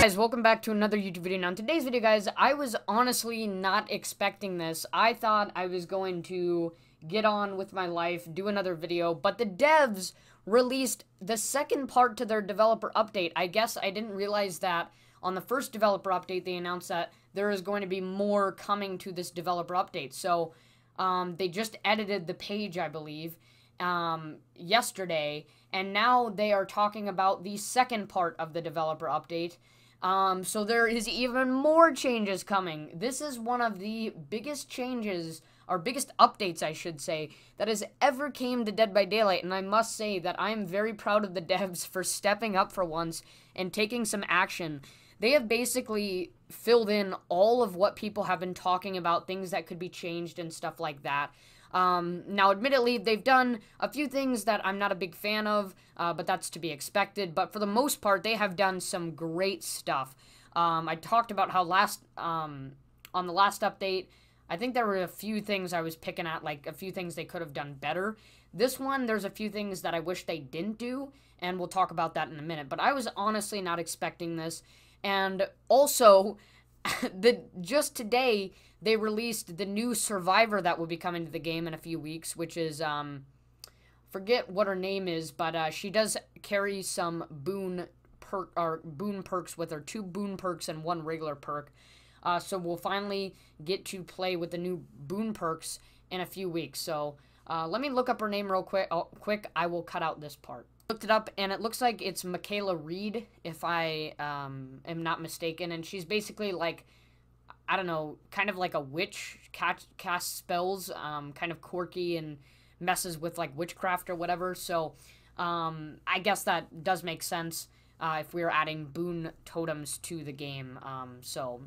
Guys, welcome back to another YouTube video. Now in today's video, guys, I was honestly not expecting this. I thought I was going to get on with my life, do another video, but the devs released the second part to their developer update. I guess I didn't realize that on the first developer update they announced that there is going to be more coming to this developer update. So they just edited the page, I believe, yesterday, and now they are talking about the second part of the developer update. So there is even more changes coming. This is one of the biggest changes, or biggest updates, I should say, that has ever came to Dead by Daylight, and I must say that I am very proud of the devs for stepping up for once and taking some action. They have basically filled in all of what people have been talking about, things that could be changed and stuff like that. Now, admittedly, they've done a few things that I'm not a big fan of, but that's to be expected. But for the most part, they have done some great stuff. I talked about how on the last update, I think there were a few things I was picking at, like a few things they could have done better. This one, there's a few things that I wish they didn't do, and we'll talk about that in a minute. But I was honestly not expecting this. And also, just today, they released the new survivor that will be coming to the game in a few weeks, which is, forget what her name is, but she does carry some Boon Perks with her, 2 Boon Perks and 1 regular perk. So we'll finally get to play with the new Boon Perks in a few weeks. So let me look up her name real quick. I will cut out this part. Looked it up, and it looks like it's Michaela Reed, if I am not mistaken, and she's basically like, I don't know, kind of like a witch, casts spells, kind of quirky and messes with like witchcraft or whatever. So I guess that does make sense if we were adding Boon Totems to the game. So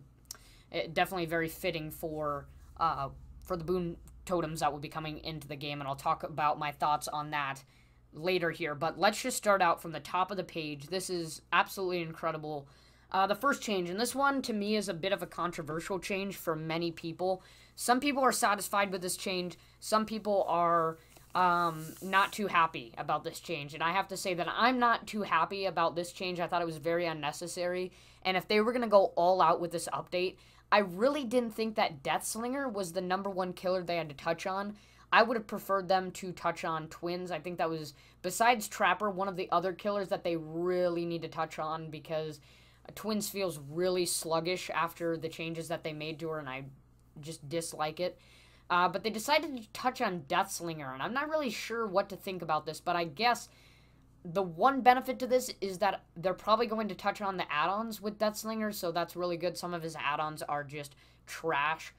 it definitely very fitting for the Boon Totems that will be coming into the game, and I'll talk about my thoughts on that later here. But let's just start out from the top of the page. This is absolutely incredible. The first change, and this one to me is a bit of a controversial change for many people. Some people are satisfied with this change. Some people are not too happy about this change. And I have to say that I'm not too happy about this change. I thought it was very unnecessary. And if they were going to go all out with this update, I really didn't think that Deathslinger was the #1 killer they had to touch on. I would have preferred them to touch on Twins. I think that was, besides Trapper, one of the other killers that they really need to touch on, because Twins feels really sluggish after the changes that they made to her, and I just dislike it. But they decided to touch on Deathslinger, and I'm not really sure what to think about this, but I guess the one benefit to this is that they're probably going to touch on the add-ons with Deathslinger, so that's really good. Some of his add-ons are just trash.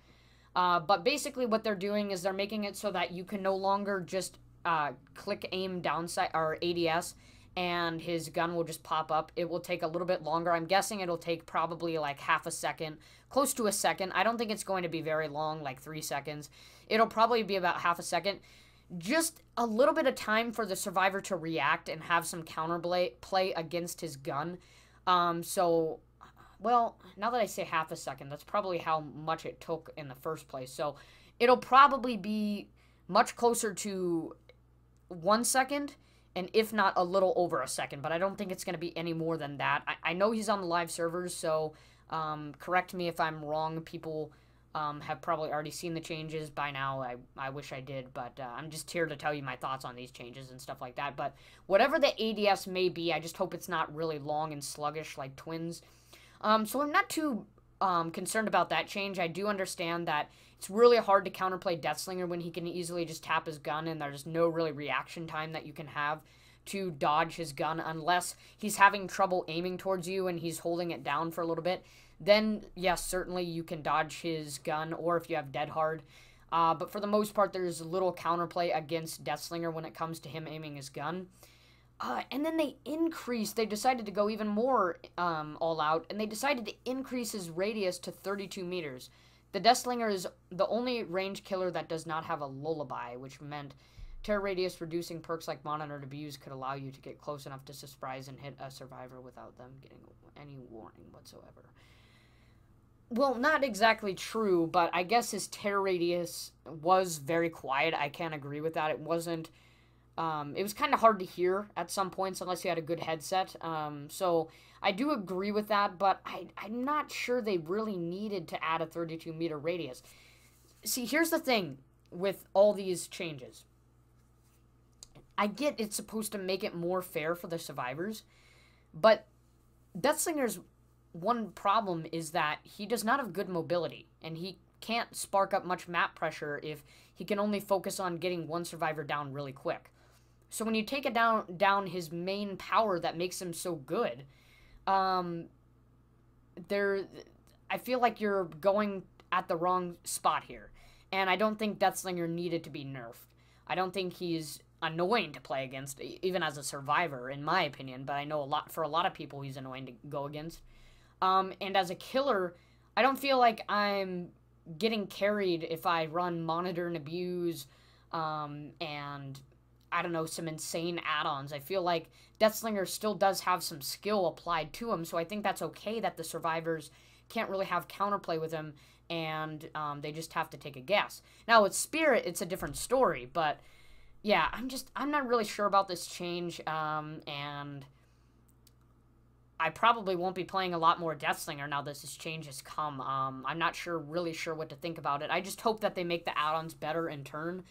But basically what they're doing is they're making it so that you can no longer just click aim downside or ADS and his gun will just pop up. It will take a little bit longer. I'm guessing it'll take probably like half a second, close to a second. I don't think it's going to be very long, like 3 seconds. It'll probably be about half a second. Just a little bit of time for the survivor to react and have some counterplay against his gun. Well, now that I say half a second, that's probably how much it took in the first place. So it'll probably be much closer to 1 second, and if not, a little over a second. But I don't think it's going to be any more than that. I know he's on the live servers, so correct me if I'm wrong. People have probably already seen the changes by now. I wish I did, but I'm just here to tell you my thoughts on these changes and stuff like that. But whatever the ADS may be, I just hope it's not really long and sluggish like Twins. So I'm not too concerned about that change. I do understand that it's really hard to counterplay Deathslinger when he can easily just tap his gun and there's no really reaction time that you can have to dodge his gun unless he's having trouble aiming towards you and he's holding it down for a little bit. Then, yes, certainly you can dodge his gun, or if you have Dead Hard. But for the most part, there's little counterplay against Deathslinger when it comes to him aiming his gun. And then they decided to go even more all out, and they decided to increase his radius to 32 meters. The Deathslinger is the only range killer that does not have a lullaby, which meant terror radius reducing perks like monitored abuse could allow you to get close enough to surprise and hit a survivor without them getting any warning whatsoever. Well, not exactly true, but I guess his terror radius was very quiet. I can't agree with that. It wasn't It was kind of hard to hear at some points unless you had a good headset. So I do agree with that, but I'm not sure they really needed to add a 32-meter radius. See, here's the thing with all these changes. I get it's supposed to make it more fair for the survivors, but Deathslinger's one problem is that he does not have good mobility, and he can't spark up much map pressure if he can only focus on getting one survivor down really quick. So when you take it down his main power that makes him so good, I feel like you're going at the wrong spot here. And I don't think Deathslinger needed to be nerfed. I don't think he's annoying to play against, even as a survivor, in my opinion. But I know for a lot of people he's annoying to go against. And as a killer, I don't feel like I'm getting carried if I run Monitor and Abuse, and I don't know, some insane add-ons. I feel like Deathslinger still does have some skill applied to him, so I think that's okay that the survivors can't really have counterplay with him, and they just have to take a guess. Now, with Spirit, it's a different story, but yeah, I'm not really sure about this change, and I probably won't be playing a lot more Deathslinger now that this change has come. I'm not really sure what to think about it. I just hope that they make the add-ons better in turn.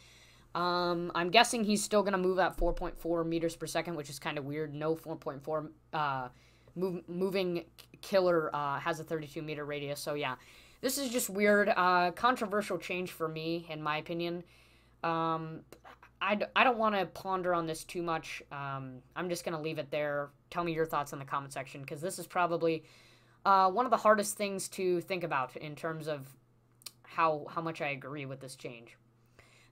I'm guessing he's still going to move at 4.4 meters per second, which is kind of weird. No 4.4 moving killer has a 32-meter radius. So, yeah, this is just weird. Controversial change for me, in my opinion. I don't want to ponder on this too much. I'm just going to leave it there. Tell me your thoughts in the comment section, because this is probably one of the hardest things to think about in terms of how much I agree with this change.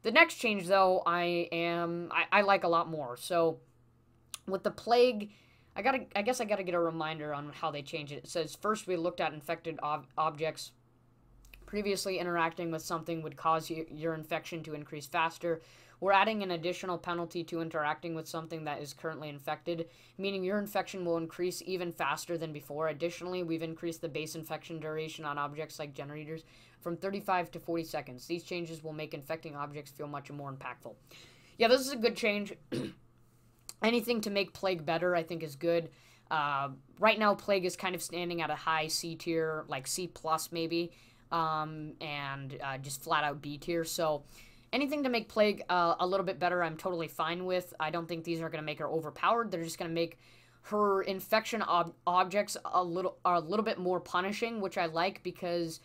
The next change, though, I like a lot more. So, with the Plague, I guess I gotta get a reminder on how they change it. It says, first we looked at infected objects. Previously interacting with something would cause your infection to increase faster. We're adding an additional penalty to interacting with something that is currently infected, meaning your infection will increase even faster than before. Additionally, we've increased the base infection duration on objects like generators from 35 to 40 seconds. These changes will make infecting objects feel much more impactful. Yeah, this is a good change. Anything to make Plague better, I think, is good. Right now, Plague is kind of standing at a high C tier, like C plus maybe, and just flat out B tier. So anything to make Plague a little bit better, I'm totally fine with. I don't think these are going to make her overpowered. They're just going to make her infection objects a little bit more punishing, which I like, because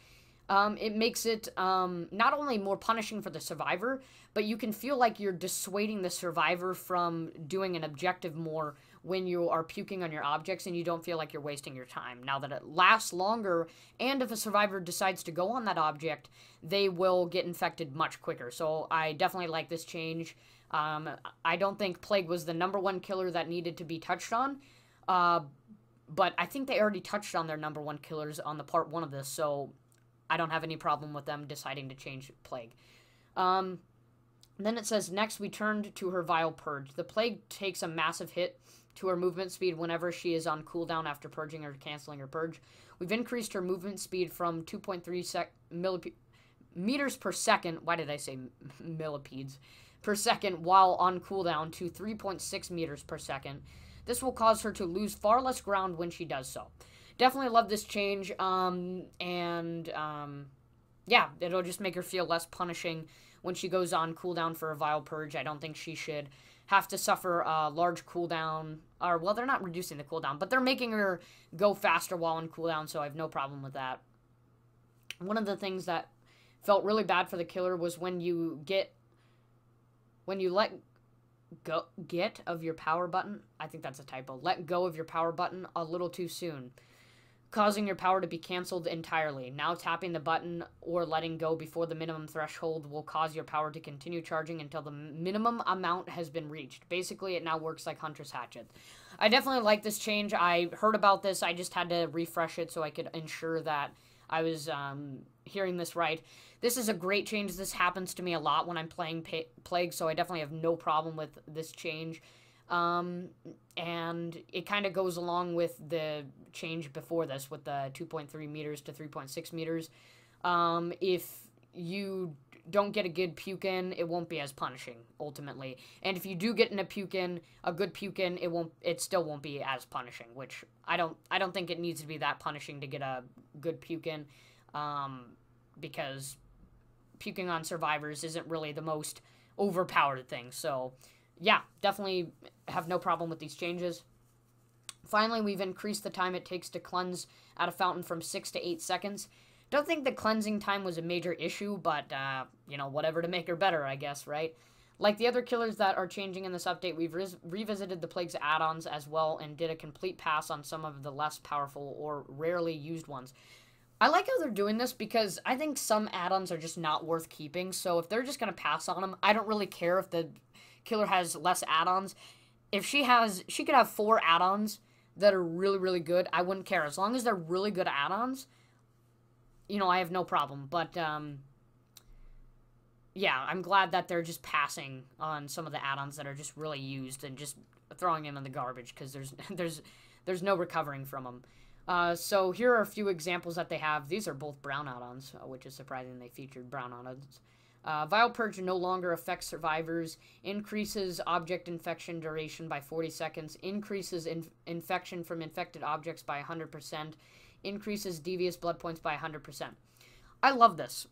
it makes it not only more punishing for the survivor, but you can feel like you're dissuading the survivor from doing an objective more when you are puking on your objects, and you don't feel like you're wasting your time. Now that it lasts longer, and if a survivor decides to go on that object, they will get infected much quicker. So I definitely like this change. I don't think Plague was the #1 killer that needed to be touched on, but I think they already touched on their #1 killers on the part 1 of this, so I don't have any problem with them deciding to change Plague. Then it says, next we turned to her Vile Purge. The Plague takes a massive hit to her movement speed whenever she is on cooldown after purging or canceling her purge. We've increased her movement speed from 2.3 meters per second, why did I say millipedes, per second while on cooldown to 3.6 meters per second. This will cause her to lose far less ground when she does so. Definitely love this change, yeah, it'll just make her feel less punishing when she goes on cooldown for a Vile Purge. I don't think she should have to suffer a large cooldown, or, well, they're not reducing the cooldown, but they're making her go faster while on cooldown, so I have no problem with that. One of the things that felt really bad for the killer was when you let go of your power button. I think that's a typo. Let go of your power button a little too soon, causing your power to be canceled entirely. Now tapping the button or letting go before the minimum threshold will cause your power to continue charging until the minimum amount has been reached. Basically, it now works like Hunter's Hatchet. I definitely like this change. I heard about this. I just had to refresh it so I could ensure that I was hearing this right. This is a great change. This happens to me a lot when I'm playing Plague, so I definitely have no problem with this change. And it kind of goes along with the change before this with the 2.3 meters to 3.6 meters. If you don't get a good puke in, it won't be as punishing ultimately. And if you do get in a good puke in, it still won't be as punishing, which I don't think it needs to be that punishing to get a good puke in, because puking on survivors isn't really the most overpowered thing. So yeah, definitely have no problem with these changes. Finally, we've increased the time it takes to cleanse at a fountain from 6 to 8 seconds. Don't think the cleansing time was a major issue, but, you know, whatever to make her better, I guess, right? Like the other killers that are changing in this update, we've revisited the Plague's add-ons as well and did a complete pass on some of the less powerful or rarely used ones. I like how they're doing this because I think some add-ons are just not worth keeping, so if they're just going to pass on them, I don't really care if the killer has less add-ons. If she could have 4 add-ons that are really, really good, I wouldn't care. As long as they're really good add-ons, you know, I have no problem. But, yeah, I'm glad that they're just passing on some of the add-ons that are just really used and just throwing them in the garbage because there's no recovering from them. So here are a few examples that they have. These are both brown add-ons, which is surprising they featured brown add-ons. Vile Purge no longer affects survivors, increases object infection duration by 40 seconds, increases infection from infected objects by 100%, increases devious blood points by 100%. I love this.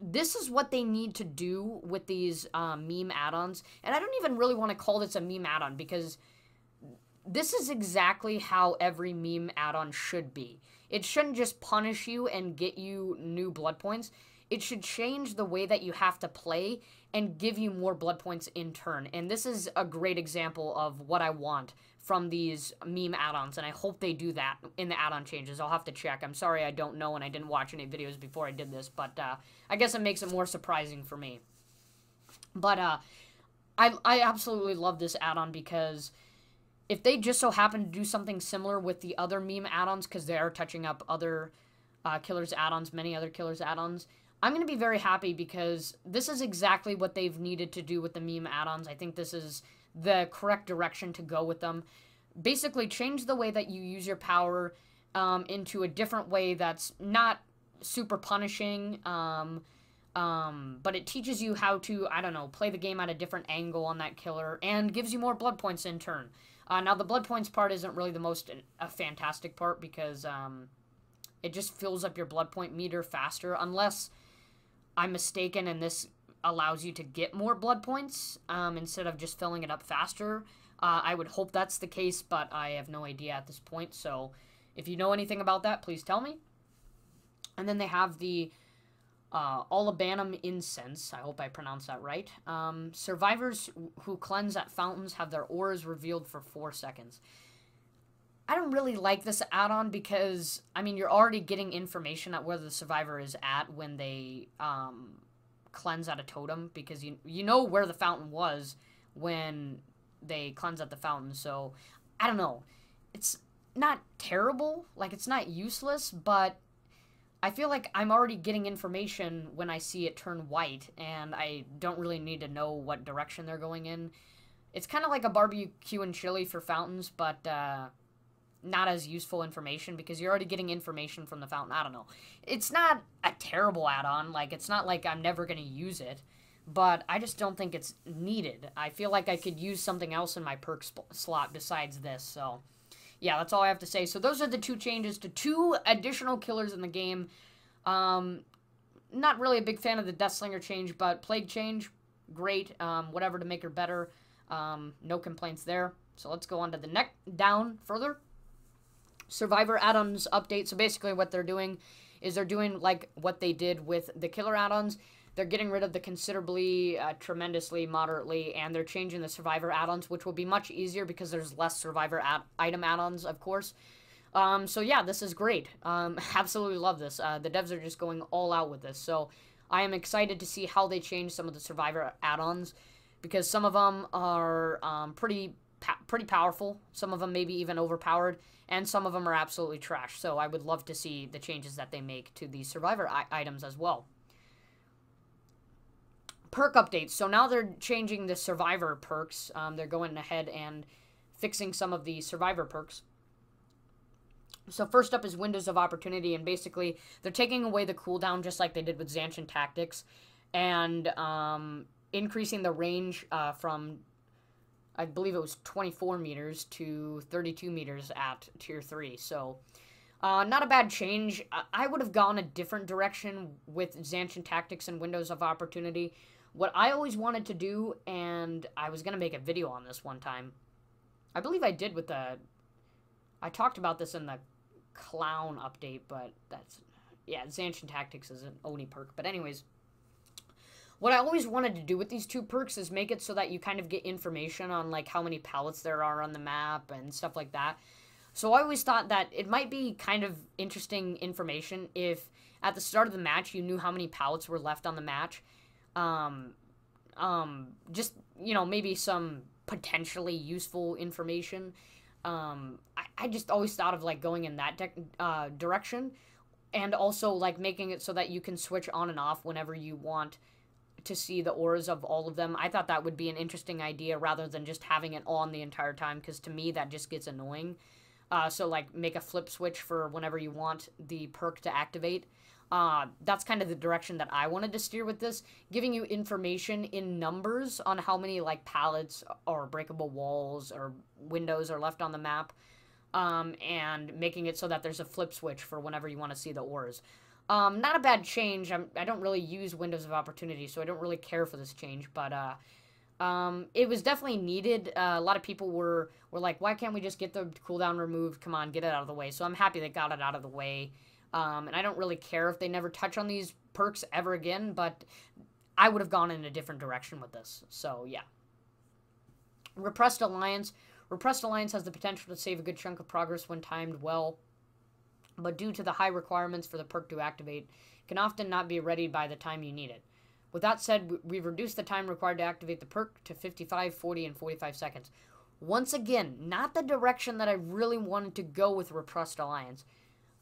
This is what they need to do with these meme add-ons, and I don't even really want to call this a meme add-on because this is exactly how every meme add-on should be. It shouldn't just punish you and get you new blood points. It should change the way that you have to play and give you more blood points in turn. And this is a great example of what I want from these meme add-ons, and I hope they do that in the add-on changes. I'll have to check. I'm sorry I don't know, and I didn't watch any videos before I did this, but I guess it makes it more surprising for me. But I absolutely love this add-on because if they just so happen to do something similar with the other meme add-ons, because they are touching up other killers add-ons, many other killers add-ons, I'm going to be very happy because this is exactly what they've needed to do with the meme add-ons. I think this is the correct direction to go with them. Basically, change the way that you use your power into a different way that's not super punishing, but it teaches you how to, I don't know, play the game at a different angle on that killer and gives you more blood points in turn. Now, the blood points part isn't really the most fantastic part because it just fills up your blood point meter faster, unless I'm mistaken and this allows you to get more blood points instead of just filling it up faster. I would hope that's the case, but I have no idea at this point. So if you know anything about that, please tell me. And then they have the Olibanum Incense. I hope I pronounced that right. Survivors who cleanse at fountains have their auras revealed for 4 seconds. I don't really like this add-on because, I mean, you're already getting information at where the survivor is at when they cleanse at a totem, because you know where the fountain was when they cleanse at the fountain. So I don't know, it's not terrible, like it's not useless, but I feel like I'm already getting information when I see it turn white, and I don't really need to know what direction they're going in. It's kind of like a barbecue and chili for fountains, but not as useful information because you're already getting information from the fountain. I don't know. It's not a terrible add-on. Like, it's not like I'm never going to use it, but I just don't think it's needed. I feel like I could use something else in my perk slot besides this. So, yeah, that's all I have to say. So those are the 2 changes to 2 additional killers in the game. Not really a big fan of the Deathslinger change, but Plague change, great. Whatever to make her better. No complaints there. So let's go on to the neck down further. Survivor add-ons update. So basically what they're doing is they're doing like what they did with the killer add-ons. They're getting rid of the considerably, tremendously, moderately, and they're changing the survivor add-ons, which will be much easier because there's less survivor item add-ons, of course. So yeah, this is great. Absolutely love this. The devs are just going all out with this. So I am excited to see how they change some of the survivor add-ons, because some of them are pretty powerful. Some of them maybe even overpowered, and some of them are absolutely trash. So I would love to see the changes that they make to these survivor items as well. Perk updates. So now they're changing the survivor perks. They're going ahead and fixing some of the survivor perks. So first up is Windows of Opportunity, and basically they're taking away the cooldown just like they did with Zanchin Tactics. and increasing the range from, I believe it was 24 meters to 32 meters at Tier 3. So, not a bad change. I would have gone a different direction with Zancian Tactics and Windows of Opportunity. What I always wanted to do, and I was going to make a video on this one time. I believe I did with the... I talked about this in the Clown update, but that's... Yeah, Zancian Tactics is an Oni perk. But anyways, what I always wanted to do with these two perks is make it so that you kind of get information on, like, how many pallets there are on the map and stuff like that. So I always thought that it might be kind of interesting information if at the start of the match you knew how many pallets were left on the match. Just, you know, maybe some potentially useful information. I just always thought of, like, going in that direction. And also, like, making it so that you can switch on and off whenever you want to see the auras of all of them. I thought that would be an interesting idea rather than just having it on the entire time, because to me that just gets annoying. So, like, make a flip switch for whenever you want the perk to activate. That's kind of the direction that I wanted to steer with this, giving you information in numbers on how many, like, pallets or breakable walls or windows are left on the map, and making it so that there's a flip switch for whenever you want to see the auras. Not a bad change. I don't really use Windows of Opportunity, so I don't really care for this change, but it was definitely needed. A lot of people were like, why can't we just get the cooldown removed? Come on, get it out of the way. So I'm happy they got it out of the way. And I don't really care if they never touch on these perks ever again, but I would have gone in a different direction with this. So, yeah. Repressed Alliance. Repressed Alliance has the potential to save a good chunk of progress when timed well, but due to the high requirements for the perk to activate, can often not be ready by the time you need it. With that said, we've reduced the time required to activate the perk to 55, 40, and 45 seconds. Once again, not the direction that I really wanted to go with Repressed Alliance.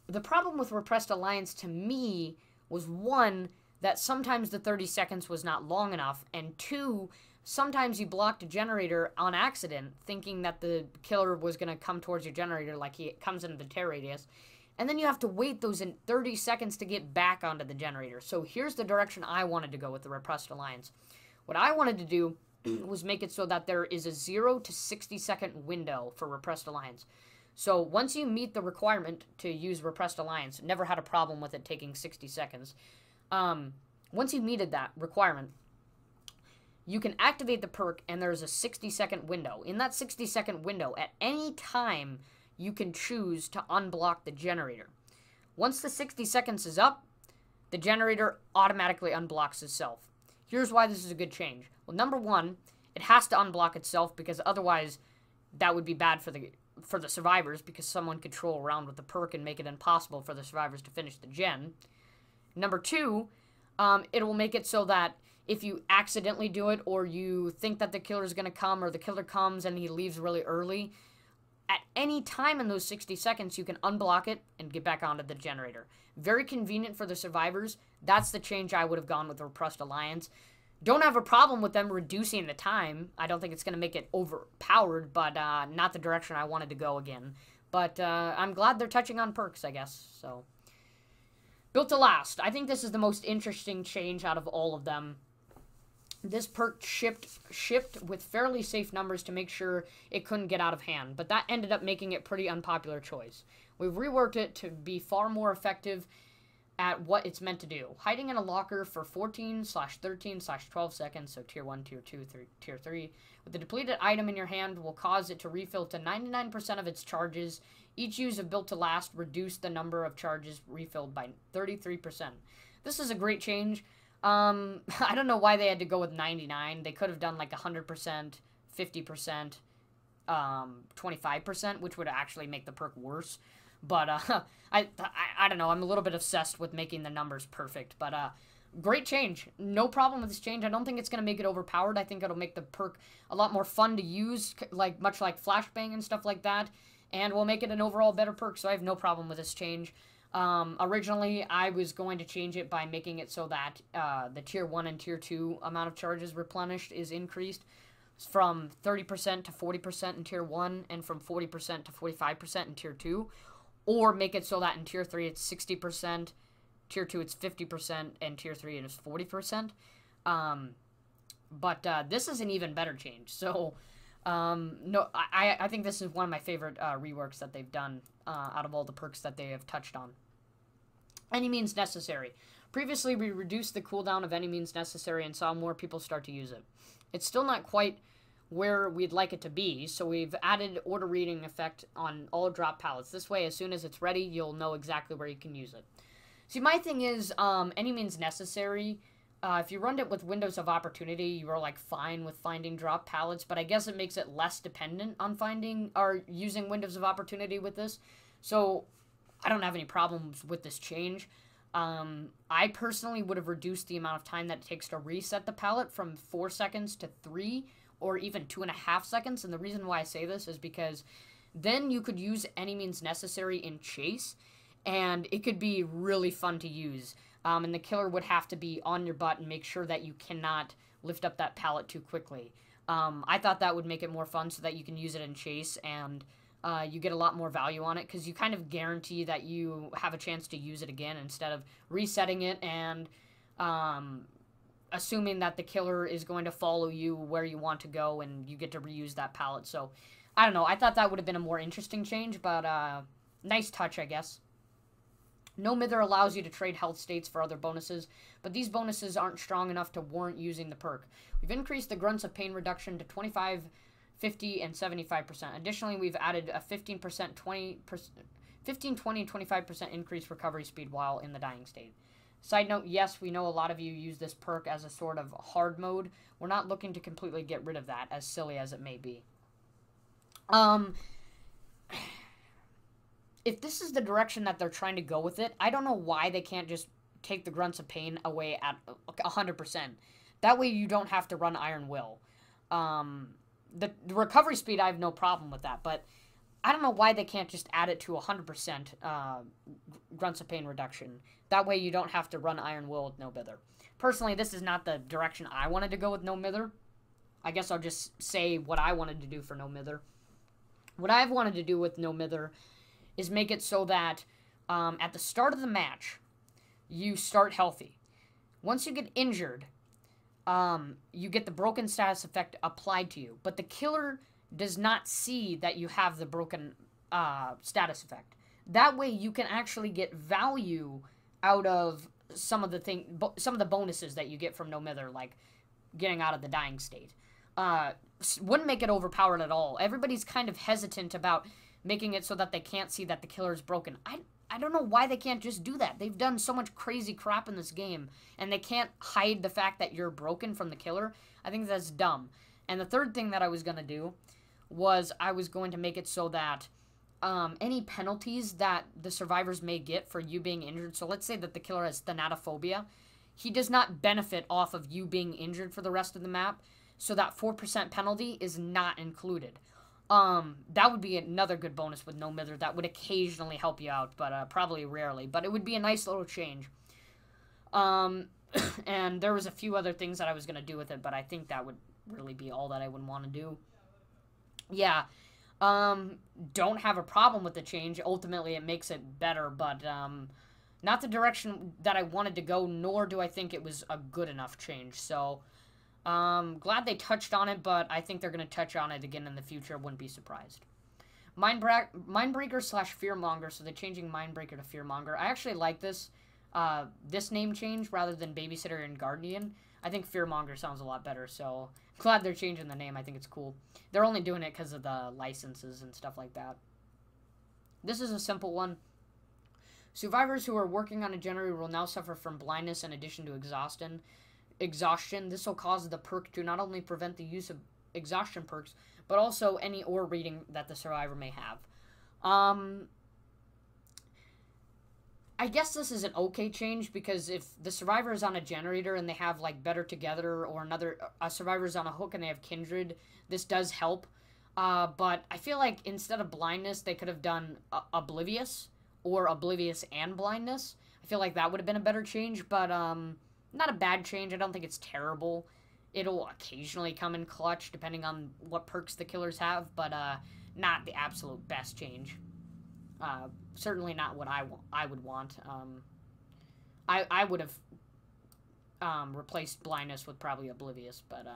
The problem with Repressed Alliance to me was, one, that sometimes the 30 seconds was not long enough, and two, sometimes you blocked a generator on accident, thinking that the killer was going to come towards your generator like he comes into the tear radius, and then you have to wait those 30 seconds to get back onto the generator. So here's the direction I wanted to go with the Repressed Alliance. What I wanted to do was make it so that there is a 0 to 60 second window for Repressed Alliance. So once you meet the requirement to use Repressed Alliance, never had a problem with it taking 60 seconds. Once you meted that requirement, you can activate the perk, and there's a 60-second window. In that 60-second window, at any time, you can choose to unblock the generator. Once the 60 seconds is up, the generator automatically unblocks itself. Here's why this is a good change. Well, number one, it has to unblock itself, because otherwise that would be bad for the survivors, because someone could troll around with the perk and make it impossible for the survivors to finish the gen. Number two, it will make it so that if you accidentally do it, or you think that the killer is going to come, or the killer comes and he leaves really early, at any time in those 60 seconds, you can unblock it and get back onto the generator. Very convenient for the survivors. That's the change I would have gone with the Repressed Alliance. Don't have a problem with them reducing the time. I don't think it's going to make it overpowered, but not the direction I wanted to go again. But I'm glad they're touching on perks, I guess. So, Built to Last. I think this is the most interesting change out of all of them. This perk shipped with fairly safe numbers to make sure it couldn't get out of hand, but that ended up making it pretty unpopular choice. We've reworked it to be far more effective at what it's meant to do. Hiding in a locker for 14/13/12 seconds, so Tier 1, Tier 2, Tier 3, with the depleted item in your hand will cause it to refill to 99% of its charges. Each use of Built to Last reduced the number of charges refilled by 33%. This is a great change. I don't know why they had to go with 99. They could have done like 100%, 50%, 25%, which would actually make the perk worse. But, I don't know. I'm a little bit obsessed with making the numbers perfect. But, great change. No problem with this change. I don't think it's going to make it overpowered. I think it'll make the perk a lot more fun to use, like much like Flashbang and stuff like that. And will make it an overall better perk, so I have no problem with this change. Originally, I was going to change it by making it so that the Tier 1 and Tier 2 amount of charges replenished is increased from 30% to 40% in Tier 1 and from 40% to 45% in Tier 2. Or make it so that in Tier 3 it's 60%, Tier 2 it's 50%, and Tier 3 it is 40%. But this is an even better change. So, no, I think this is one of my favorite reworks that they've done out of all the perks that they have touched on. Any means necessary. Previously, we reduced the cooldown of any means necessary and saw more people start to use it. It's still not quite where we'd like it to be, so we've added order reading effect on all drop pallets. This way, as soon as it's ready, you'll know exactly where you can use it. See, my thing is, any means necessary, if you run it with windows of opportunity, you're, like, fine with finding drop pallets, but I guess it makes it less dependent on finding, or using windows of opportunity with this. So, I don't have any problems with this change. I personally would have reduced the amount of time that it takes to reset the pallet from 4 seconds to 3, or even 2.5 seconds, and the reason why I say this is because then you could use any means necessary in chase, and it could be really fun to use. And the killer would have to be on your butt and make sure that you cannot lift up that pallet too quickly. I thought that would make it more fun so that you can use it in chase, and you get a lot more value on it, because you kind of guarantee that you have a chase to use it again instead of resetting it and assuming that the killer is going to follow you where you want to go and you get to reuse that pallet. So, I don't know. I thought that would have been a more interesting change, but nice touch, I guess. No Mither allows you to trade health states for other bonuses, but these bonuses aren't strong enough to warrant using the perk. We've increased the Grunts of Pain reduction to 25%, 50%, and 75%. Additionally, we've added a 15%, 20%, 15, 20, and 25% increased recovery speed while in the dying state. Side note, yes, we know a lot of you use this perk as a sort of hard mode. We're not looking to completely get rid of that, as silly as it may be. If this is the direction that they're trying to go with it, I don't know why they can't just take the Grunts of Pain away at 100%. That way you don't have to run Iron Will. The recovery speed, I have no problem with that, but I don't know why they can't just add it to 100% Grunts of Pain reduction. That way you don't have to run Iron Will with no Mither. Personally, this is not the direction I wanted to go with no Mither. I guess I'll just say what I wanted to do for no Mither. What I've wanted to do with no Mither is make it so that at the start of the match, you start healthy. Once you get injured, you get the broken status effect applied to you. But the killer does not see that you have the broken status effect. That way, you can actually get value out of some of the bonuses that you get from no Mither, like getting out of the dying state. Wouldn't make it overpowered at all. Everybody's kind of hesitant about making it so that they can't see that the killer is broken. I don't know why they can't just do that. They've done so much crazy crap in this game, and they can't hide the fact that you're broken from the killer. I think that's dumb. And the third thing that I was going to do was I was going to make it so that any penalties that the survivors may get for you being injured, so let's say that the killer has thanatophobia, he does not benefit off of you being injured for the rest of the map, so that 4% penalty is not included. That would be another good bonus with no Mither that would occasionally help you out, but probably rarely. But it would be a nice little change. And there was a few other things that I was going to do with it, but I think that would really be all that I would want to do. Yeah. Don't have a problem with the change. Ultimately, it makes it better, but not the direction that I wanted to go, nor do I think it was a good enough change. So, glad they touched on it, but I think they're going to touch on it again in the future. Wouldn't be surprised. Mindbreaker slash Fearmonger, so they're changing Mindbreaker to Fearmonger. I actually like this name change rather than Babysitter and Guardian. I think Fearmonger sounds a lot better, so glad they're changing the name. I think it's cool. They're only doing it because of the licenses and stuff like that. This is a simple one. Survivors who are working on a generator will now suffer from blindness in addition to exhaustion. This will cause the perk to not only prevent the use of exhaustion perks, but also any ore reading that the survivor may have. I guess this is an okay change, because if the survivor is on a generator and they have, like, Better Together, or a survivor is on a hook and they have Kindred, this does help. But I feel like instead of blindness, they could have done Oblivious, or Oblivious and blindness. I feel like that would have been a better change, but not a bad change. I don't think it's terrible. It'll occasionally come in clutch, depending on what perks the killers have, but not the absolute best change. Certainly not what I would want. I would have replaced blindness with probably oblivious, but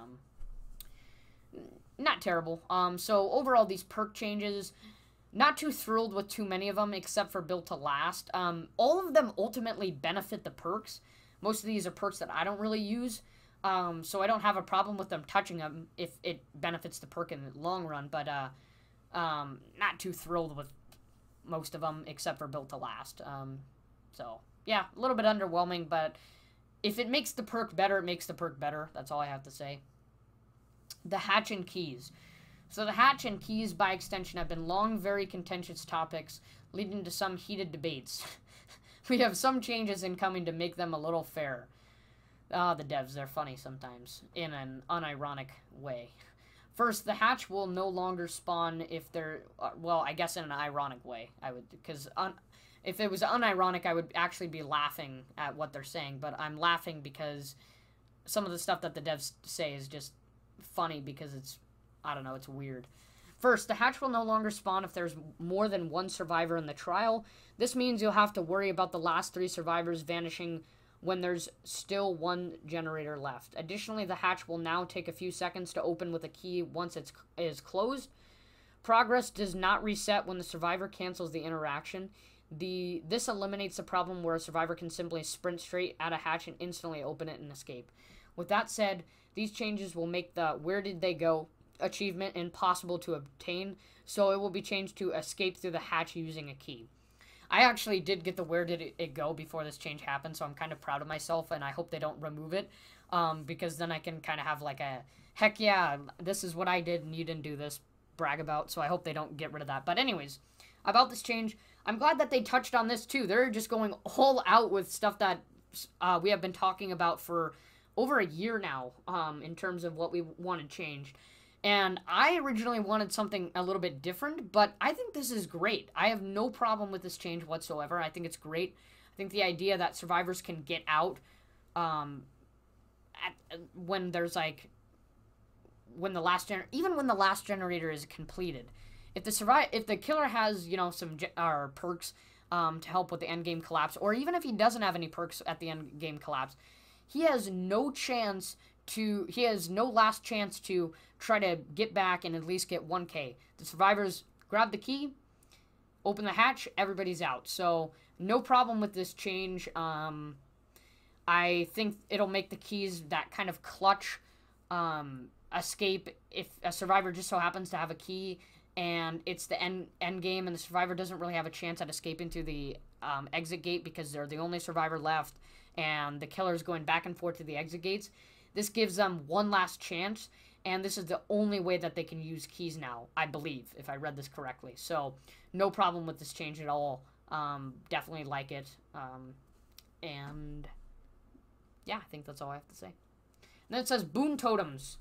not terrible. So overall, these perk changes, not too thrilled with too many of them, except for Built to Last. All of them ultimately benefit the perks. Most of these are perks that I don't really use, so I don't have a problem with them touching them if it benefits the perk in the long run, but not too thrilled with most of them, except for Built to Last. So, yeah, a little bit underwhelming, but if it makes the perk better, it makes the perk better. That's all I have to say. The hatch and keys. So the hatch and keys, by extension, have been long, very contentious topics, leading to some heated debates. We have some changes incoming to make them a little fair. The devs, they're funny sometimes, in an unironic way. First, the hatch will no longer spawn if they're, well, I guess in an ironic way, I would, because if it was unironic, I would actually be laughing at what they're saying, but I'm laughing because some of the stuff that the devs say is just funny because it's, I don't know, it's weird. First, the hatch will no longer spawn if there's more than one survivor in the trial. This means you'll have to worry about the last 3 survivors vanishing when there's still 1 generator left. Additionally, the hatch will now take a few seconds to open with a key once it is closed. Progress does not reset when the survivor cancels the interaction. This eliminates the problem where a survivor can simply sprint straight at a hatch and instantly open it and escape. With that said, these changes will make the "Where did they go?" achievement impossible to obtain, so it will be changed to escape through the hatch using a key. I actually did get the "Where did it go?" before this change happened, so I'm kind of proud of myself, and I hope they don't remove it, because then I can kind of have like a, heck yeah, this is what I did and you didn't do this, brag about, so I hope they don't get rid of that. But anyways, about this change, I'm glad that they touched on this too. They're just going all out with stuff that we have been talking about for over a year now, in terms of what we wanted changed. And I originally wanted something a little bit different, but I think this is great. I have no problem with this change whatsoever. I think it's great. I think the idea that survivors can get out when there's like, when the last even when the last generator is completed. If the killer has, you know, some perks to help with the end game collapse, or even if he doesn't have any perks at the end game collapse, he has no last chance to try to get back and at least get 1K. The survivors grab the key, open the hatch, everybody's out. So no problem with this change. I think it'll make the keys that kind of clutch escape if a survivor just so happens to have a key and it's the end game and the survivor doesn't really have a chance at escaping through the exit gate because they're the only survivor left and the killer's going back and forth to the exit gates. This gives them one last chance, and this is the only way that they can use keys now, I believe, if I read this correctly. So, no problem with this change at all. Definitely like it. And, yeah, I think that's all I have to say. And then it says Boon Totems.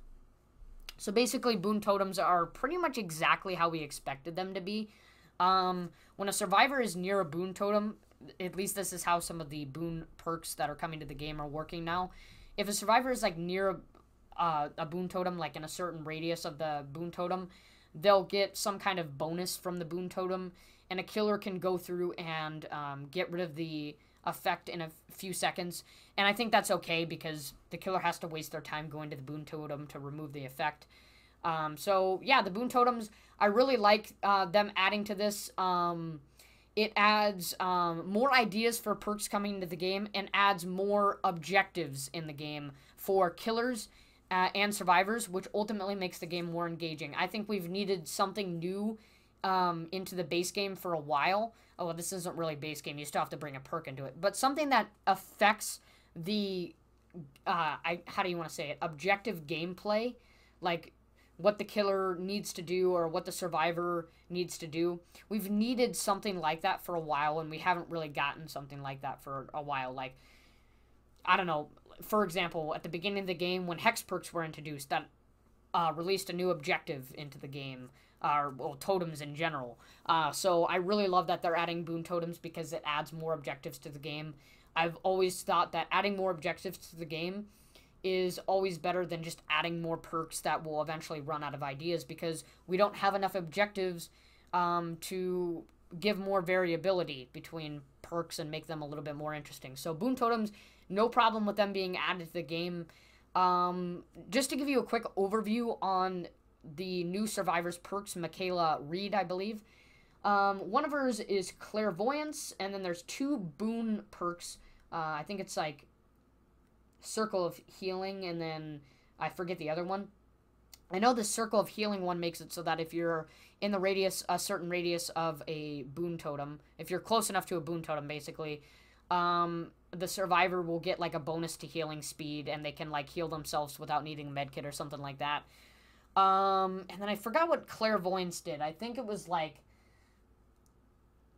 So, basically, Boon Totems are pretty much exactly how we expected them to be. When a survivor is near a Boon Totem, at least this is how some of the Boon Perks that are coming to the game are working now. If a survivor is like near a Boon Totem, like in a certain radius of the Boon Totem, they'll get some kind of bonus from the Boon Totem, and a killer can go through and get rid of the effect in a few seconds. And I think that's okay because the killer has to waste their time going to the Boon Totem to remove the effect. So yeah, the Boon Totems, I really like them adding to this. It adds more ideas for perks coming into the game and adds more objectives in the game for killers and survivors, which ultimately makes the game more engaging. I think we've needed something new into the base game for a while. Oh, well, this isn't really base game. You still have to bring a perk into it. But something that affects the, how do you want to say it, objective gameplay, like what the killer needs to do or what the survivor needs to do. We've needed something like that for a while, and we haven't really gotten something like that for a while. Like, I don't know, for example, at the beginning of the game when hex perks were introduced, that released a new objective into the game, or well, totems in general. So I really love that they're adding Boon Totems because it adds more objectives to the game. I've always thought that adding more objectives to the game is always better than just adding more perks that will eventually run out of ideas because we don't have enough objectives to give more variability between perks and make them a little bit more interesting. So Boon Totems no problem with them being added to the game. Just to give you a quick overview on the new Survivors perks, Michaela Reed, I believe. One of hers is Clairvoyance, and then there's 2 Boon Perks. I think it's like Circle of Healing, and then I forget the other one. I know the Circle of Healing one makes it so that if you're in the radius, a certain radius of a Boon Totem, if you're close enough to a Boon Totem, basically, the survivor will get, like, a bonus to healing speed, and they can, like, heal themselves without needing a medkit or something like that. And then I forgot what Clairvoyance did. I think it was, like,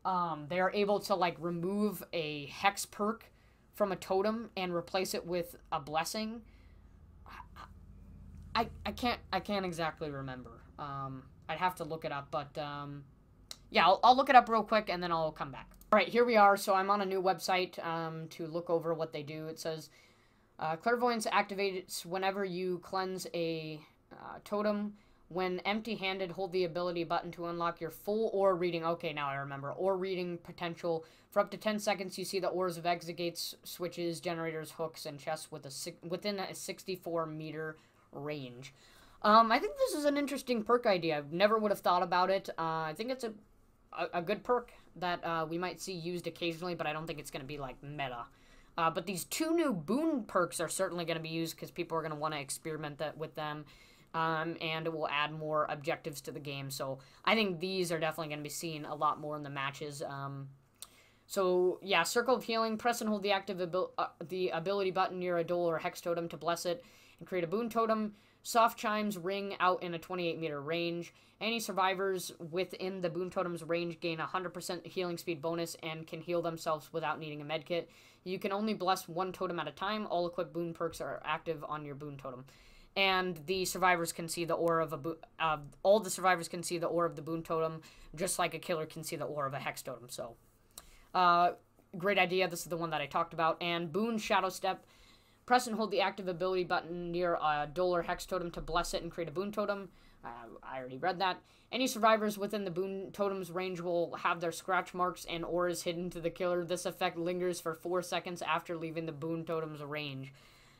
they are able to, like, remove a Hex perk from a totem and replace it with a Blessing. I can't exactly remember. I'd have to look it up, but, yeah, I'll look it up real quick, and then I'll come back. Alright, here we are. So I'm on a new website, to look over what they do. It says, Clairvoyance activates whenever you cleanse a, totem. When empty-handed, hold the ability button to unlock your full ore reading. Okay, now I remember. Ore reading potential. For up to 10 seconds, you see the ores of exegates, switches, generators, hooks, and chests within a 64-meter range. I think this is an interesting perk idea. I never would have thought about it. I think it's a good perk that we might see used occasionally, but I don't think it's going to be, like, meta. But these 2 new Boon Perks are certainly going to be used because people are going to want to experiment with them. And it will add more objectives to the game. So I think these are definitely going to be seen a lot more in the matches. So yeah, Circle of Healing. Press and hold the active the ability button near a Dole or Hex Totem to bless it and create a Boon Totem. Soft Chimes ring out in a 28-meter range. Any survivors within the Boon Totem's range gain 100% healing speed bonus and can heal themselves without needing a medkit. You can only bless 1 totem at a time. All equipped Boon Perks are active on your Boon Totem. And the survivors can see the ore of all the survivors can see the ore of the Boon Totem, just like a killer can see the ore of a Hex Totem. So, great idea. This is the one that I talked about. And Boon Shadow Step. Press and hold the active ability button near a Dole or Hex Totem to bless it and create a Boon Totem. I already read that. Any survivors within the Boon Totem's range will have their scratch marks and ores hidden to the killer. This effect lingers for 4 seconds after leaving the Boon Totem's range.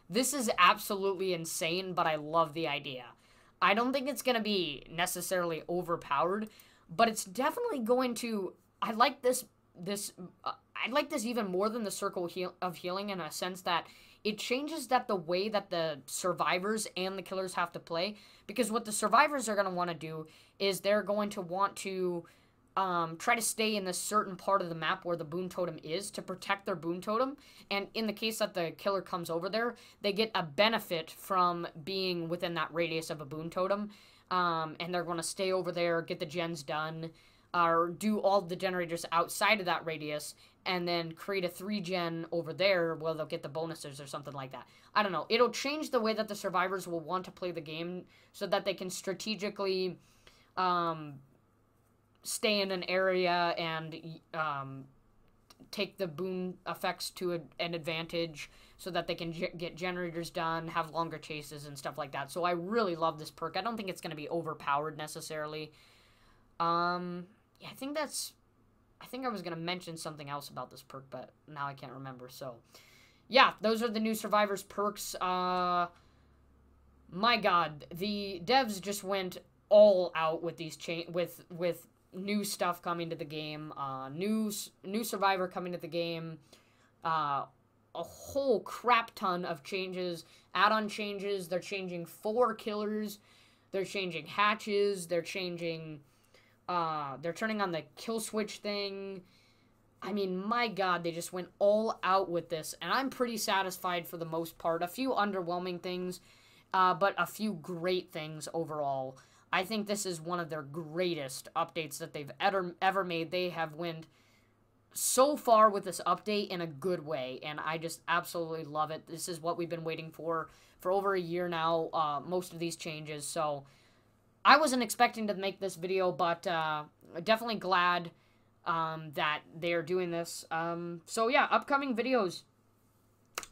This is absolutely insane, but I love the idea. I don't think it's going to be necessarily overpowered, but it's definitely going to... I like this even more than the Circle of Healing in a sense that it changes the way that the survivors and the killers have to play. Because what the survivors are going to want to do is they're going to want to try to stay in this certain part of the map where the Boon Totem is to protect their Boon Totem. And in the case that the killer comes over there, they get a benefit from being within that radius of a Boon Totem. And they're going to stay over there, get the gens done, or do all the generators outside of that radius, and then create a 3-gen over there where they'll get the bonuses or something like that. I don't know. It'll change the way that the survivors will want to play the game so that they can strategically stay in an area and take the boon effects to an advantage so that they can get generators done, have longer chases and stuff like that. So I really love this perk. I don't think it's going to be overpowered necessarily. Yeah, I think I was going to mention something else about this perk, but now I can't remember. So, yeah, those are the new Survivors perks. My God, the devs just went all out with these with new stuff coming to the game, new Survivor coming to the game, a whole crap ton of changes, add-on changes. They're changing 4 killers, they're changing hatches, they're changing... they're turning on the kill switch thing. I mean, my God, they just went all out with this, and I'm pretty satisfied for the most part. A few underwhelming things, but a few great things overall. I think this is one of their greatest updates that they've ever made. They have went so far with this update in a good way, and I just absolutely love it. This is what we've been waiting for over a year now, most of these changes, so... I wasn't expecting to make this video, but definitely glad that they're doing this. So yeah, upcoming videos.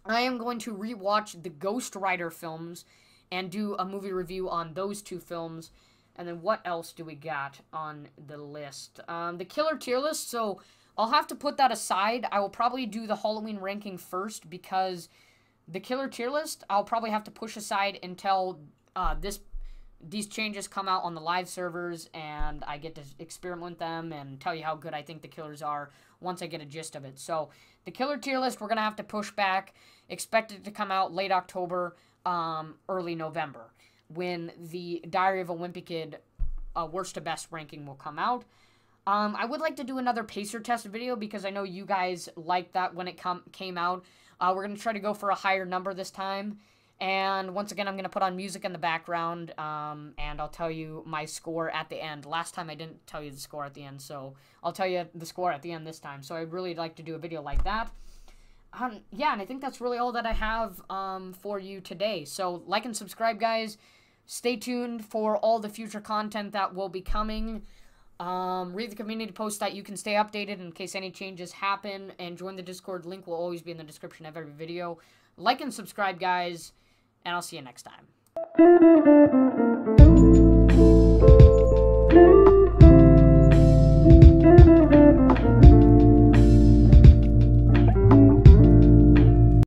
I am going to rewatch the Ghost Rider films and do a movie review on those 2 films. And then what else do we got on the list? The killer tier list. So I'll have to put that aside. I will probably do the Halloween ranking first because the killer tier list I'll probably have to push aside until these changes come out on the live servers and I get to experiment with them and tell you how good I think the killers are once I get a gist of it. So the killer tier list we're going to have to push back. Expect it to come out late October, early November, when the Diary of a Wimpy Kid worst to best ranking will come out. I would like to do another pacer test video because I know you guys liked that when it came out. We're going to try to go for a higher number this time. And once again, I'm going to put on music in the background, and I'll tell you my score at the end. Last time I didn't tell you the score at the end, so I'll tell you the score at the end this time. So I'd really like to do a video like that. Yeah, and I think that's really all that I have for you today. So like and subscribe, guys. Stay tuned for all the future content that will be coming. Read the community post that you can stay updated in case any changes happen, and join the Discord. Link will always be in the description of every video. Like and subscribe, guys, and I'll see you next time.